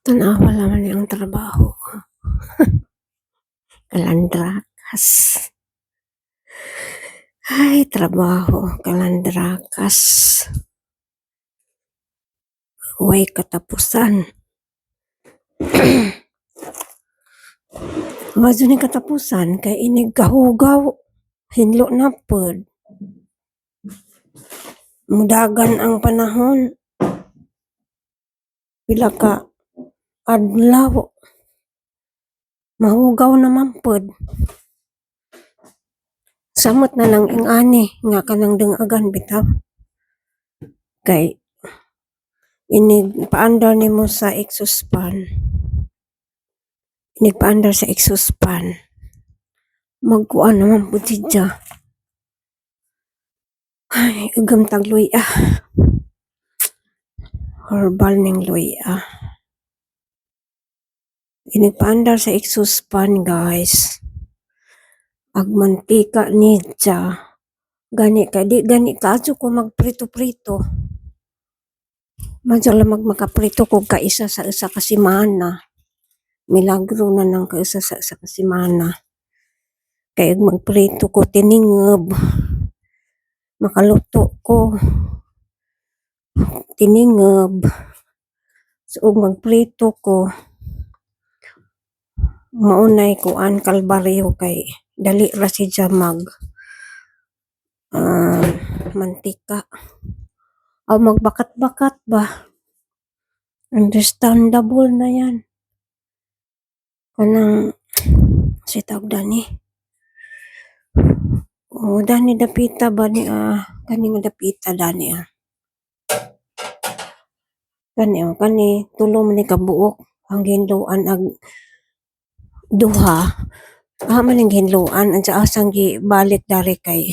Tanawa naman ang trabaho ko. Kalandrakas. Ay, trabaho, kalandrakas. Huway katapusan. Wadyo ni katapusan kay inig kahugaw. Hinlo na pod. Mudagan ang panahon. Pila ka adlaw. Mahugaw naman pod. Samot na lang ingani nga kanang dungagan bitaw. Kay inig paandar nimo sa exhaust fan. Inig paandar sa exhaust fan. Magkuan naman po siya. Ay, ugam tag luya. Herbal ning luya. Inig paandar sa exhaust fan, guys. Agmantika ni siya. Gani ka, di gani kaso ko magprito-prito. Madyo lang makaprito ko kaisa sa isa ka semana. Milagro na nang kaisa sa isa ka semana. Kaya magprito ko tiningab. Makaluto ko tiningab. So magprito ko maunay ko an kalbaryo kay dali ra siya mag mantika. O magbakat-bakat ba? Understandable na yan. Kanang si tawag dani. O dani dapita ba ni kaning dapita dani kani tulo man ni kabuok ang ginluan ag duha. Man ang ginluan ang sa asang gibalik dari kay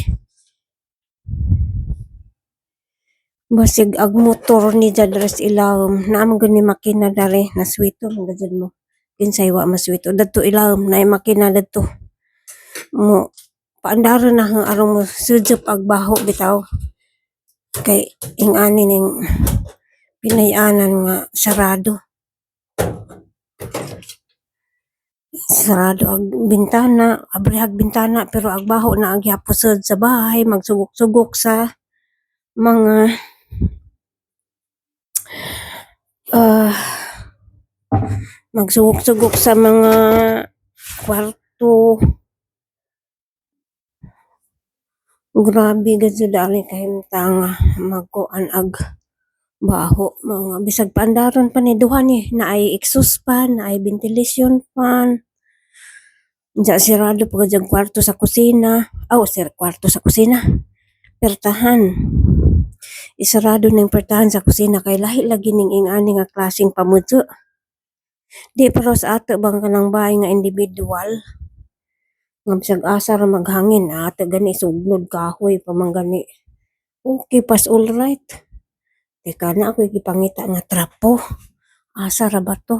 basig ag motor ni Jadres ilawom na mo gani makina dari na swito gajud mo kinsay wa maswito dadto ilawom na makina dadto mo paandaron na ang arong mo sudyop ag baho bitaw kay ingani ning pinayanan nga sarado ang bintana abrihag bintana pero ag baho na ag yapusod sa bahay magsugok-sugok sa mga magsugok-sugok sa mga kwarto. Grabe gajud ali kahimtang magkuan ag baho mga bisag paandaron pa ni duha ni naay exhaust fan naay ventilation fan ja sirado pa gajud kwarto sa kusina kwarto sa kusina pertahan isarado ning pertahan sa kusina kay lahi lagi ning ingani nga klaseng pamudyo di pero sa ato bang kanang bahay nga individual nga bisag asa ra maghangin ato gani sugnod kahoy pa man gani okay pas all right teka na ako gipangita nga trapo asa ra ba to